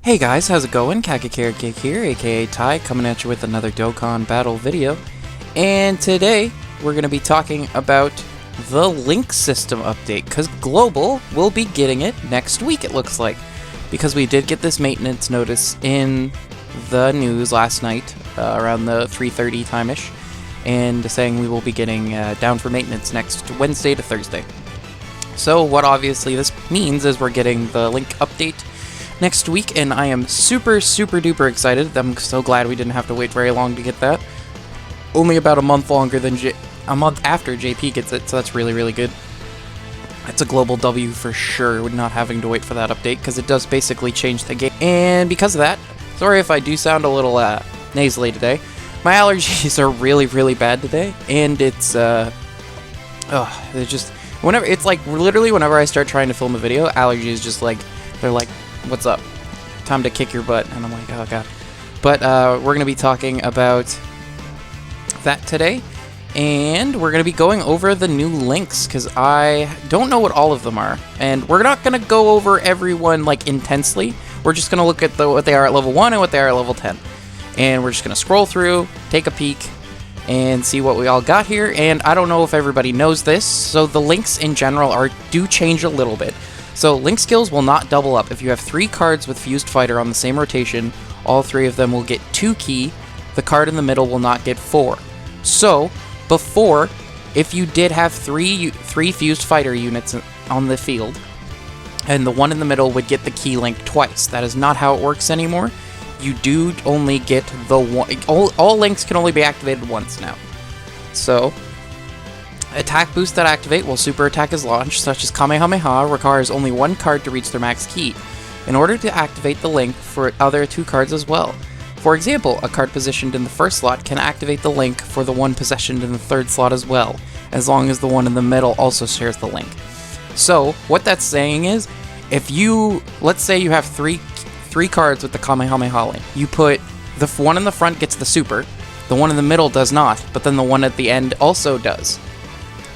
Hey guys, how's it going? Kakakirikik here, aka Ty, coming at you with another Dokkan Battle video. And today, we're going to be talking about the Link System update, because Global will be getting it next week, it looks like. Because we did get this maintenance notice in the news last night, around the 3:30 time-ish, and saying we will be getting down for maintenance next Wednesday to Thursday. So what obviously this means is we're getting the Link update next week, and I am super duper excited. I'm so glad we didn't have to wait very long to get that. Only about a month longer than a month after JP gets it, so that's really good. It's a global W for sure, with not having to wait for that update, because it does basically change the game. And because of that, sorry if I do sound a little nasally today. My allergies are really bad today, and it's they're just it's like literally whenever I start trying to film a video, allergies just like they're like, what's up? Time to kick your butt. And I'm like, oh god. But we're going to be talking about that today. And we're going to be going over the new links, because I don't know what all of them are. And we're not going to go over everyone like intensely. We're just going to look at what they are at level 1 and what they are at level 10. And we're just going to scroll through, take a peek, and see what we all got here. And I don't know if everybody knows this, so the links in general do change a little bit. So, Link skills will not double up. If you have 3 cards with Fused Fighter on the same rotation, all 3 of them will get 2 ki. The card in the middle will not get 4. So, before, if you did have 3 Fused Fighter units on the field, and the one in the middle would get the ki link twice. That is not how it works anymore. You do only get the one. All links can only be activated once now. So, attack boosts that activate while super attack is launched, such as Kamehameha, requires only 1 card to reach their max ki, in order to activate the link for other 2 cards as well. For example, a card positioned in the first slot can activate the link for the one positioned in the third slot as well, as long as the one in the middle also shares the link. So, what that's saying is, if you, let's say you have three cards with the Kamehameha link, you put, the one in the front gets the super, the one in the middle does not, but then the one at the end also does.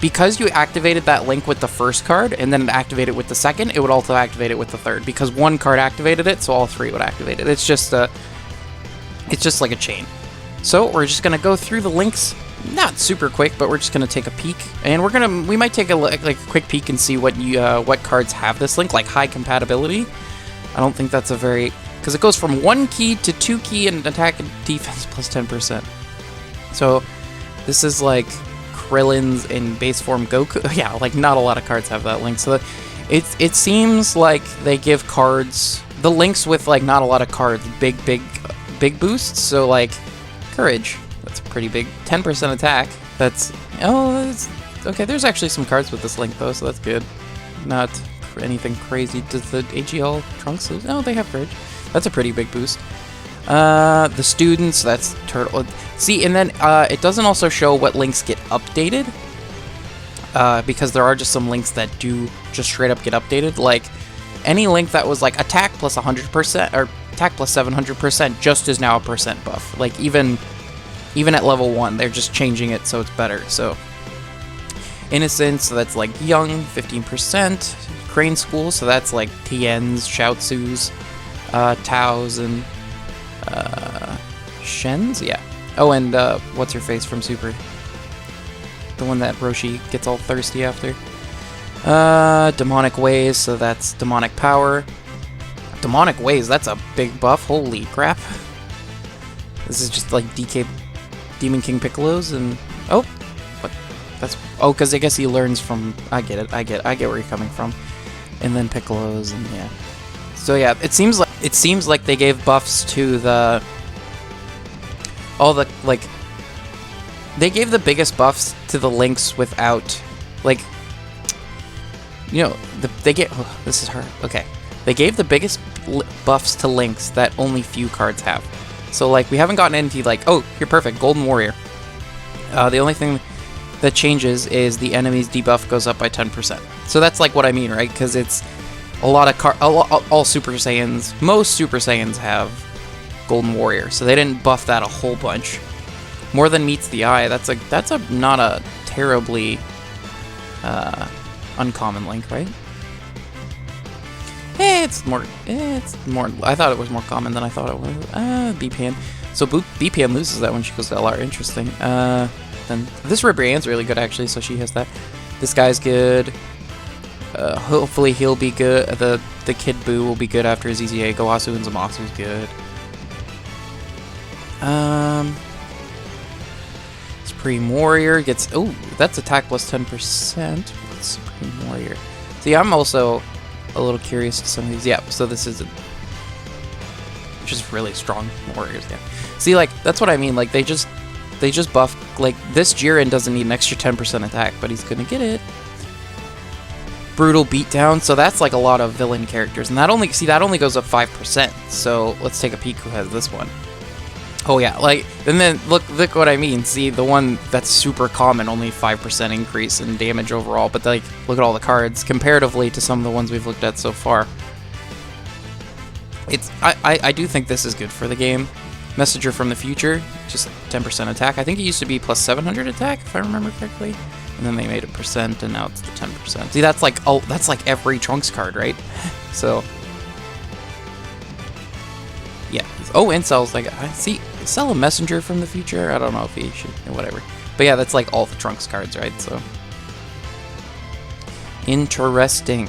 Because you activated that link with the first card, and then it activated with the second, it would also activate it with the third, because one card activated it, so all 3 would activate it. It's just like a chain. So we're just gonna go through the links, not super quick, but we're just gonna take a peek, and we might take a quick peek and see what cards have this link, like high compatibility. I don't think that's a very, because it goes from 1 ki to 2 ki and attack and defense plus 10%. So this is like Krillin's in base form Goku. Yeah, like not a lot of cards have that link. So it seems like they give cards, the links with like not a lot of cards, big boosts. So like Courage, that's a pretty big 10% attack. That's okay. There's actually some cards with this link though, so that's good. Not anything crazy. Does the AGL Trunks lose? No, they have Courage. That's a pretty big boost. The students, that's Turtle. See, and then it doesn't also show what links get updated, because there are just some links that do just straight up get updated. Like any link that was like attack plus 100% or attack plus 700% just is now a percent buff. Like even at level 1, they're just changing it so it's better. So Innocence, so that's like Young, 15%. Crane School, so that's like Tien's, Chaozu's, Tao's, and Shen's, yeah. Oh, and what's her face from Super? The one that Roshi gets all thirsty after. Demonic Ways, so that's Demonic Power. Demonic Ways, that's a big buff. Holy crap. This is just like Demon King Piccolo's, and oh, what? That's because I guess he learns from. I get it. I get where you're coming from. And then Piccolo's, and yeah. So yeah, it seems like they gave buffs to they gave the biggest buffs to the links without, like, you know, this is hard. Okay, they gave the biggest buffs to links that only few cards have. So like we haven't gotten into like, oh, you're perfect, Golden Warrior. The only thing that changes is the enemy's debuff goes up by 10%. So that's like what I mean, right? Because it's a lot of all Super Saiyans, most Super Saiyans have Golden Warrior, so they didn't buff that a whole bunch. More than meets the eye. That's not a terribly uncommon link, right? It's more, I thought it was more common than I thought it was. BPN. So BPN loses that when she goes to LR. Interesting. Then this Ribrianne's really good, actually, so she has that. This guy's good. Hopefully he'll be good. The Kid Buu will be good after his EZA. Gowasu and Zamasu's good. Supreme Warrior gets... Oh, that's attack plus 10%. What's Supreme Warrior? See, I'm also a little curious to some of these. Yeah, so this is just really strong warriors, yeah. See, like, that's what I mean. Like, they just buff... Like, this Jiren doesn't need an extra 10% attack, but he's gonna get it. Brutal beatdown, so that's like a lot of villain characters, and that only goes up 5%. So let's take a peek who has this one. Oh yeah, like, and then look what I mean. See, the one that's super common, only 5% increase in damage overall, but like, look at all the cards comparatively to some of the ones we've looked at so far. I do think this is good for the game. Messenger from the Future, just 10% attack. I think it used to be plus 700 attack, if I remember correctly. And then they made it percent, and now it's the 10%. See, that's like every Trunks card, right? So, yeah. Oh, and Cell's like, I see, Cell a Messenger from the Future. I don't know if he should, whatever. But yeah, that's like all the Trunks cards, right? So, interesting.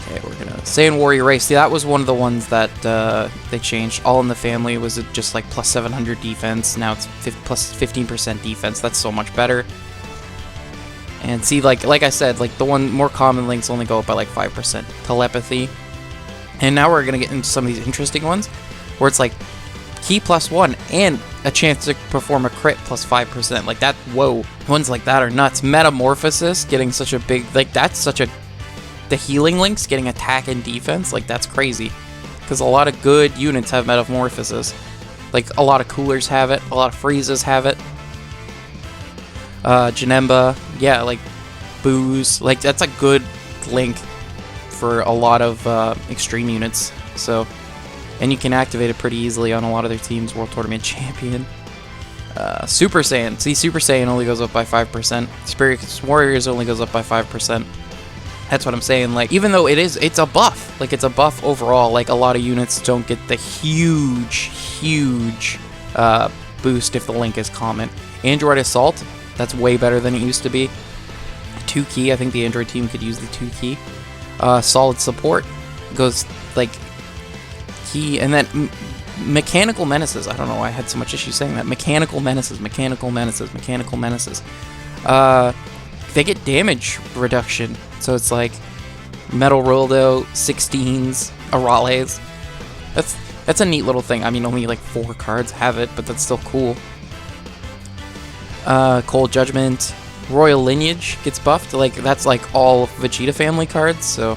Okay, we're gonna Saiyan Warrior Race. See, that was one of the ones that they changed. All in the Family was just like plus 700 defense. Now it's plus 15% defense. That's so much better. And see, like I said, like the one more common links only go up by like 5%. Telepathy. And now we're gonna get into some of these interesting ones, where it's like key plus 1 and a chance to perform a crit plus 5%. Like that, whoa. Ones like that are nuts. Metamorphosis, getting such a big, like that's such a, the healing links, getting attack and defense, like that's crazy. Because a lot of good units have Metamorphosis. Like a lot of Coolers have it, a lot of Friezas have it. Janemba, yeah, like Booze, like that's a good link for a lot of extreme units. So, and you can activate it pretty easily on a lot of their teams. World Tournament Champion. Super Saiyan. See, Super Saiyan only goes up by 5%. Spirit Warriors only goes up by 5%. That's what I'm saying. Like, even though it's a buff. Like, it's a buff overall. Like, a lot of units don't get the huge boost if the link is common. Android Assault, that's way better than it used to be. 2 key, I think the Android team could use the 2 key. Solid Support goes, like, key, and then Mechanical Menaces. I don't know why I had so much issue saying that. Mechanical Menaces. They get damage reduction. So it's like Metal Roldo, 16s, Arales. That's a neat little thing. I mean, only like 4 cards have it, but that's still cool. Cold Judgment, Royal Lineage gets buffed. Like, that's like all Vegeta family cards, so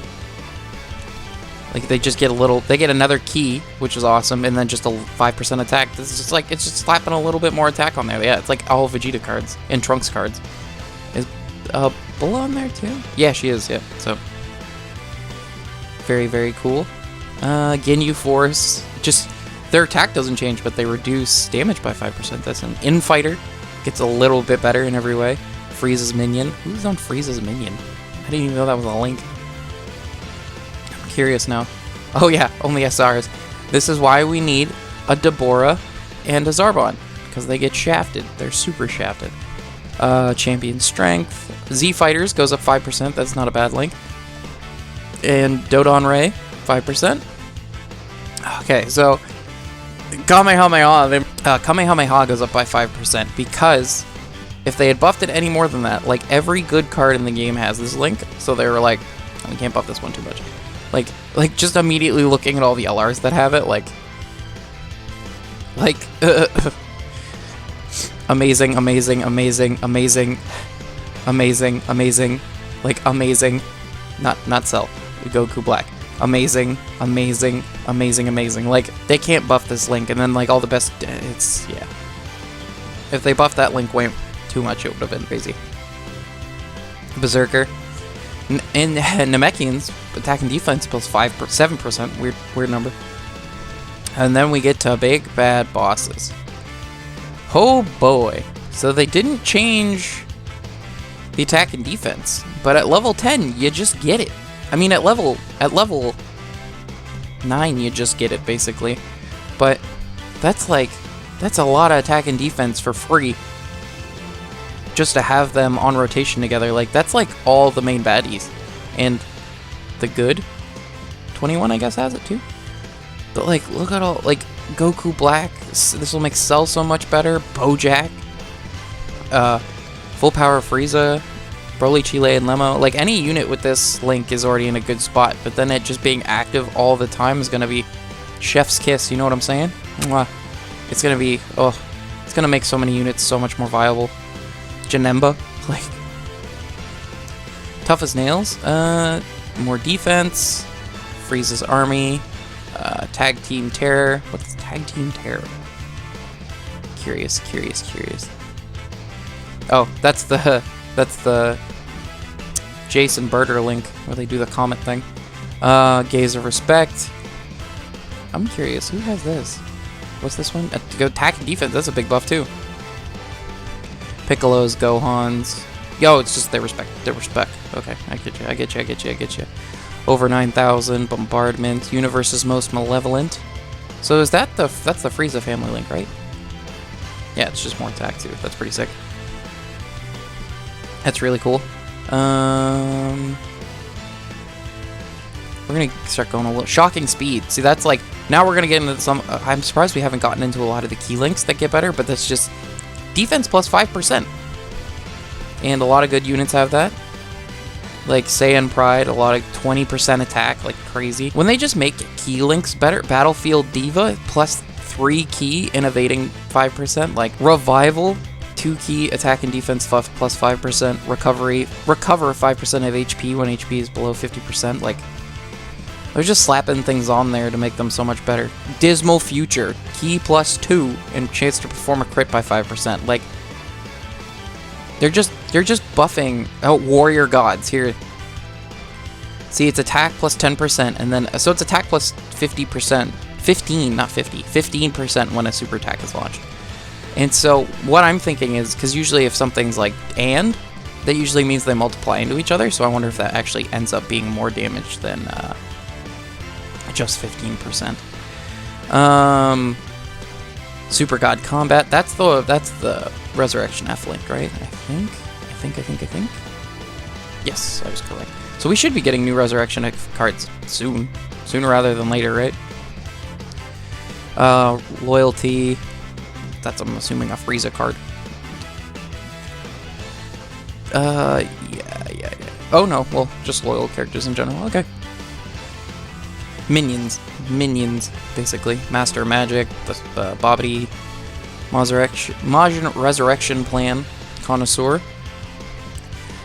like they just get they get another key, which is awesome, and then just a 5% attack. This is just like, it's just slapping a little bit more attack on there. Yeah, it's like all Vegeta cards and Trunks cards. Is Bulla on there too? Yeah, she is, yeah. So very, very cool. Ginyu Force, just their attack doesn't change, but they reduce damage by 5%. That's an Infighter. Gets a little bit better in every way. Frieza's minion. Who's on Frieza's minion? I didn't even know that was a link. I'm curious now. Oh yeah, only SRs. This is why we need a Deborah and a Zarbon, because they get shafted. They're super shafted. Champion Strength. Z Fighters goes up 5%. That's not a bad link. And Dodon Ray, 5%. Okay, so Kamehameha goes up by 5% because if they had buffed it any more than that, like every good card in the game has this link, so they were like, oh, we can't buff this one too much. Like just immediately looking at all the LRs that have it, amazing, like amazing, not Cell, Goku Black. Amazing. Like, they can't buff this link, and then, like, all the best, it's, yeah. If they buffed that link way too much, it would have been crazy. Berserker. And Namekians, attack and defense plus 7%, weird number. And then we get to big bad bosses. Oh boy. So they didn't change the attack and defense, but at level 10, you just get it. I mean, at level 9, you just get it basically. But that's a lot of attack and defense for free. Just to have them on rotation together, like that's like all the main baddies, and the good 21 I guess has it too. But like, look at all, like Goku Black. This will make Cell so much better. Bojack, full power Frieza, Broly, Chile, and Lemo. Like any unit with this link is already in a good spot. But then it just being active all the time is gonna be chef's kiss. You know what I'm saying? Mwah. It's gonna be it's gonna make so many units so much more viable. Janemba, like tough as nails. More defense. Frieza's army. Tag Team Terror. What's Tag Team Terror? Curious. Oh, that's the Jason Birder link where they do the comet thing. Gaze of Respect. I'm curious, who has this? What's this one? Go attack and defense. That's a big buff too. Piccolo's, Gohan's. Yo, it's just their respect. Okay, I get you. Over 9,000, Bombardment, Universe's Most Malevolent. So is that's the Frieza family link, right? Yeah, it's just more attack too. That's pretty sick. That's really cool. We're gonna start going a little shocking speed. See, that's like now we're gonna get into some. I'm surprised we haven't gotten into a lot of the key links that get better, but that's just defense plus 5%, and a lot of good units have that. Like Saiyan Pride, a lot of 20% attack, like crazy. When they just make key links better, Battlefield Diva plus 3 key, innovating 5%. Like Revival, 2 key attack and defense plus 5%. Recover 5% of HP when HP is below 50%. Like they're just slapping things on there to make them so much better. Dismal Future, key plus 2 and chance to perform a crit by 5%. Like they're just buffing out Warrior Gods here. See, it's attack plus 10%, and then so it's attack plus 50%, 15, not 50, 15% when a super attack is launched. And so what I'm thinking is, because usually if something's like and, that usually means they multiply into each other. So I wonder if that actually ends up being more damage than just 15%. Super God Combat. That's the Resurrection F link, right? I think. Yes, I was correct. So we should be getting new Resurrection F cards soon, sooner rather than later, right? Loyalty. That's, I'm assuming, a Frieza card. Yeah. Oh no, well, just loyal characters in general. Okay. Minions, basically. Master Magic, the Bobbity, Majin Resurrection Plan, Connoisseur.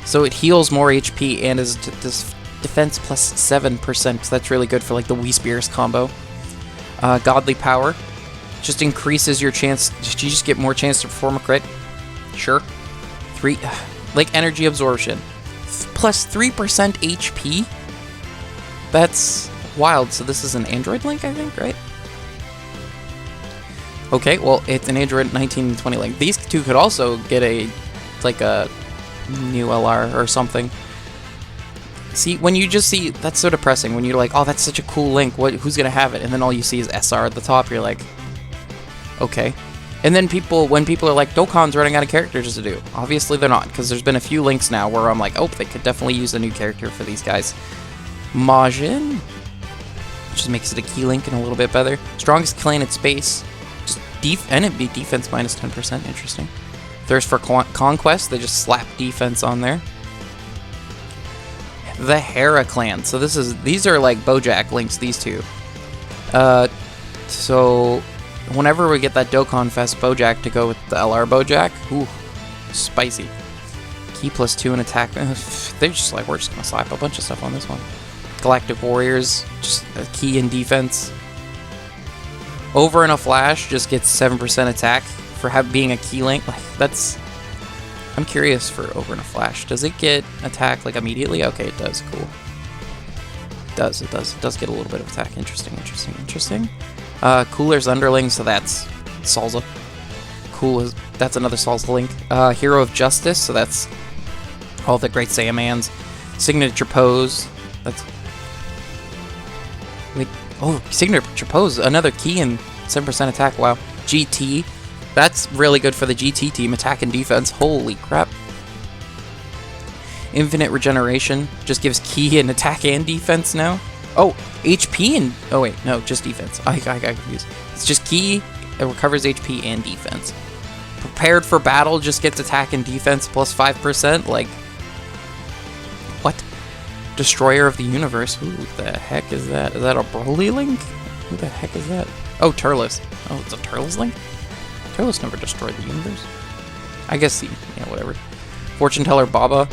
So it heals more HP and is defense plus 7%, so that's really good for like the Wii Spears combo. Godly Power, just increases your chance, you just get more chance to perform a crit. Sure. Like Energy Absorption, plus 3% HP. That's wild. So this is an Android link, I think, right? Okay, well, it's an Android 19 and 20 link. These two could also get a new LR or something. See, when you just see, that's so depressing. When you're like, oh, that's such a cool link. Who's gonna have it? And then all you see is SR at the top. You're like, okay. And then when people are like, Dokkan's running out of characters to do. Obviously they're not, because there's been a few links now where I'm like, oh, they could definitely use a new character for these guys. Majin, just makes it a key link and a little bit better. Strongest clan in space. Just and it'd be defense minus 10%. Interesting. Thirst for Conquest, they just slap defense on there. The Hera Clan. So these are like Bojack links, these two. So whenever we get that Dokkan Fest Bojack to go with the LR Bojack, ooh, spicy. Key plus 2 and attack. They're just like, we're just gonna slap a bunch of stuff on this one. Galactic Warriors, just a key in defense. Over in a Flash just gets 7% attack for being a key link. Like that's, I'm curious for Over in a Flash. Does it get attack like immediately? Okay, it does. Cool. It does get a little bit of attack. Interesting. Cooler's Underling, so that's Salsa. That's another Salsa link. Hero of Justice, so that's all the Great Saiyamans. Signature Pose, that's Oh, signature pose, another key and 7% attack. Wow. GT. That's really good for the GT team, attack and defense. Holy crap. Infinite regeneration just gives key and attack and defense now. Oh, HP and... Oh, wait. No, just defense. I got confused. It's just key. It recovers HP and defense. Prepared for battle just gets attack and defense plus 5%. Like... What? Destroyer of the universe. Who the heck is that? Is that a Broly link? Who the heck is that? Oh, Turles. Oh, it's a Turles link? Turles never destroyed the universe. I guess he... Yeah, whatever. Fortune Teller Baba.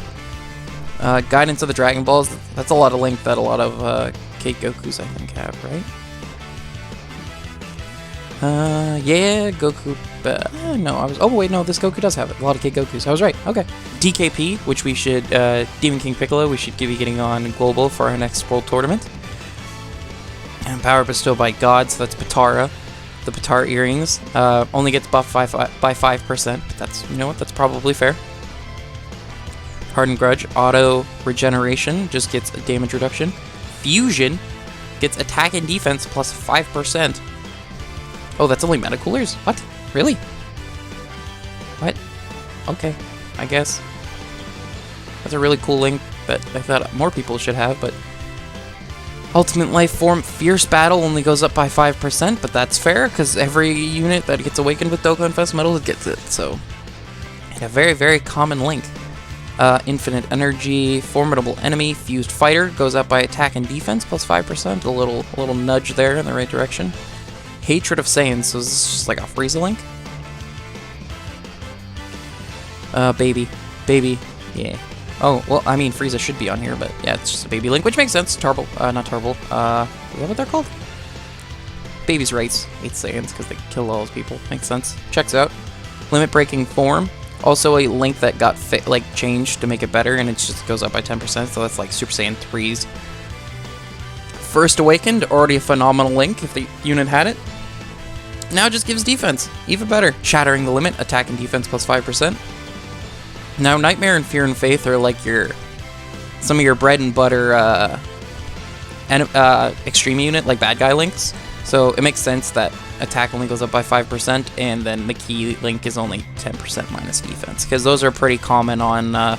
Guidance of the Dragon Balls. That's a lot of link that a lot of Kate Gokus, I think, have, right? Yeah, Goku. No, I was... Oh, wait, no, this Goku does have it. A lot of Kate Gokus. I was right. Okay. DKP, which we should... Demon King Piccolo, we should be getting on Global for our next World Tournament. And power bestowed by God, so that's Patara. The Patara earrings. Only gets buffed by 5%, but that's... You know what? That's probably fair. Hardened Grudge, auto regeneration, just gets a damage reduction. Fusion gets attack and defense plus 5%. Oh, that's only meta coolers? What? Really? What? Okay, I guess. That's a really cool link that I thought more people should have, but... Ultimate Life Form Fierce Battle only goes up by 5%, but that's fair, because every unit that gets awakened with Dokkan Fest Metal gets it, so... And a very, very common link. Infinite Energy, Formidable Enemy, Fused Fighter goes up by attack and defense plus 5%. A little nudge there in the right direction. Hatred of Saiyan, so this is just like a Frieza link. Baby, yeah. Oh, well, I mean, Frieza should be on here, but yeah, it's just a baby link, which makes sense. Turbo, not Turbo. Is that what they're called? Baby's rights. Hate Saiyans because they kill all those people. Makes sense. Checks out. Limit Breaking Form. Also a link that got changed to make it better, and it just goes up by 10%, so that's like Super Saiyan 3's. First Awakened, already a phenomenal link if the unit had it. Now it just gives defense, even better. Shattering the Limit, attack and defense plus 5%. Now Nightmare and Fear and Faith are like some of your bread and butter extreme unit, like bad guy links. So it makes sense that attack only goes up by 5%, and then the key link is only 10% minus defense, because those are pretty common on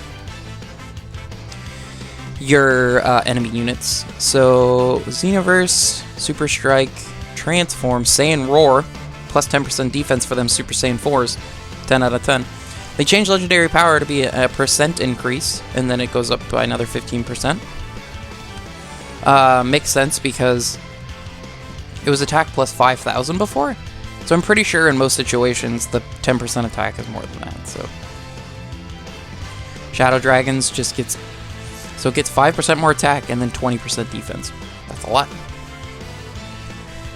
your enemy units. So Xenoverse, Super Strike, Transform, Saiyan Roar, plus 10% defense for them Super Saiyan 4s, 10 out of 10. They changed Legendary Power to be a percent increase, and then it goes up by another 15%. Makes sense because it was attack plus 5,000 before, so I'm pretty sure in most situations the 10% attack is more than that. So Shadow Dragons just gets 5% more attack and then 20% defense. That's a lot.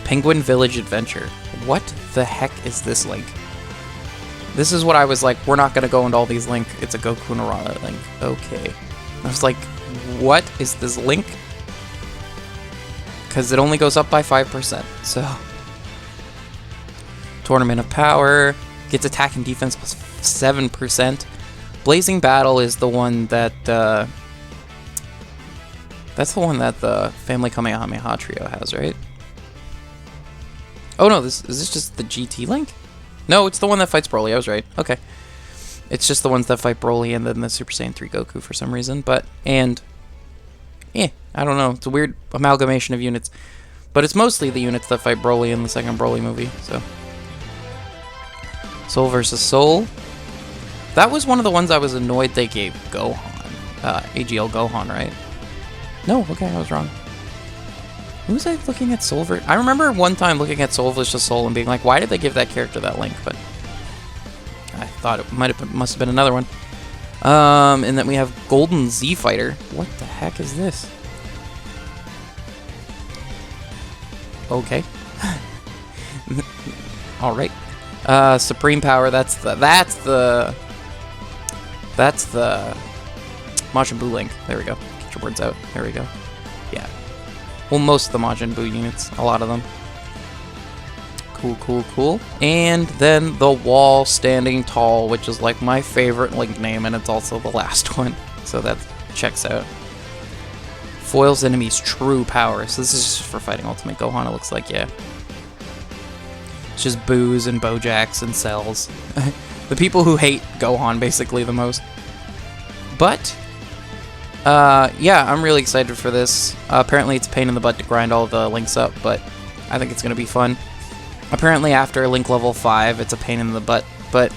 Penguin Village Adventure. What the heck is this link? This is what I was like, we're not gonna go into all these links. It's a Goku Narada link. Okay. I was like, what is this link? Because it only goes up by 5%, so... Tournament of Power, gets attack and defense plus 7%. Blazing Battle is the one that, that's the one that the Family Kamehameha trio has, right? Oh no, is this just the GT link? No, it's the one that fights Broly, I was right. Okay. It's just the ones that fight Broly and then the Super Saiyan 3 Goku for some reason, I don't know. It's a weird amalgamation of units. But it's mostly the units that fight Broly in the second Broly movie, so. Soul versus Soul. That was one of the ones I was annoyed they gave Gohan. AGL Gohan, right? No, okay, I was wrong. Who was I looking at Soul versus... I remember one time looking at Soul versus Soul and being like, why did they give that character that link? But I thought it must have been another one. And then we have Golden Z Fighter. What the heck is this? Okay. All right. Supreme Power. That's the Majin Buu link. There we go. Get your words out. There we go. Yeah. Well, most of the Majin Buu units. A lot of them. Cool. And then the Wall Standing Tall, which is like my favorite link name, and it's also the last one. So that checks out. Foils enemies' true power. So this is just for fighting Ultimate Gohan, it looks like, yeah. It's just Boos and Bojacks and Cells. The people who hate Gohan, basically, the most. But, yeah, I'm really excited for this. Apparently it's a pain in the butt to grind all the links up, but I think it's going to be fun. Apparently after Link level 5, it's a pain in the butt, but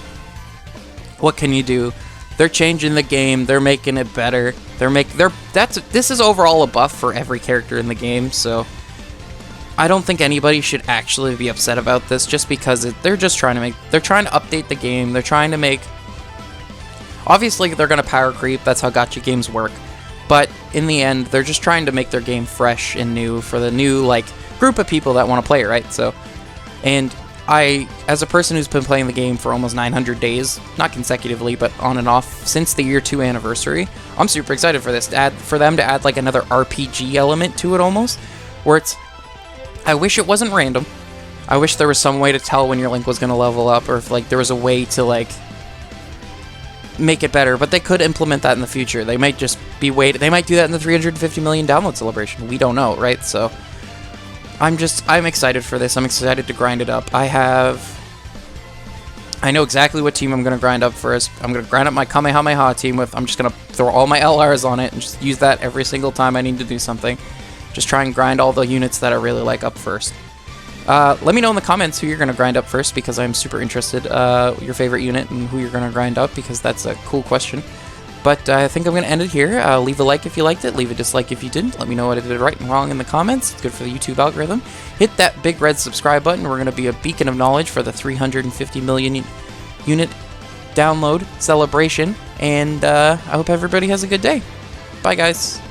what can you do? They're changing the game, they're making it better. This is overall a buff for every character in the game, so I don't think anybody should actually be upset about this just because they're trying to update the game. They're trying to make, obviously they're going to power creep, that's how gacha games work. But in the end, they're just trying to make their game fresh and new for the new like group of people that want to play it, right? So, and I, as a person who's been playing the game for almost 900 days, not consecutively, but on and off since the year 2 anniversary, I'm super excited for this. For them to add like another RPG element to it almost, where it's, I wish it wasn't random. I wish there was some way to tell when your Link was going to level up, or if like there was a way to like make it better, but they could implement that in the future. They might just be they might do that in the 350 million download celebration. We don't know, right? So I'm excited for this. I'm excited to grind it up. I know exactly what team I'm going to grind up first. I'm going to grind up my Kamehameha team with, I'm just going to throw all my LRs on it and just use that every single time I need to do something. Just try and grind all the units that I really like up first. Let me know in the comments who you're going to grind up first, because I'm super interested, your favorite unit and who you're going to grind up, because that's a cool question. But I think I'm going to end it here. Leave a like if you liked it, leave a dislike if you didn't. Let me know what I did right and wrong in the comments. It's good for the YouTube algorithm. Hit that big red subscribe button. We're going to be a beacon of knowledge for the 350 million unit download celebration. And I hope everybody has a good day. Bye, guys.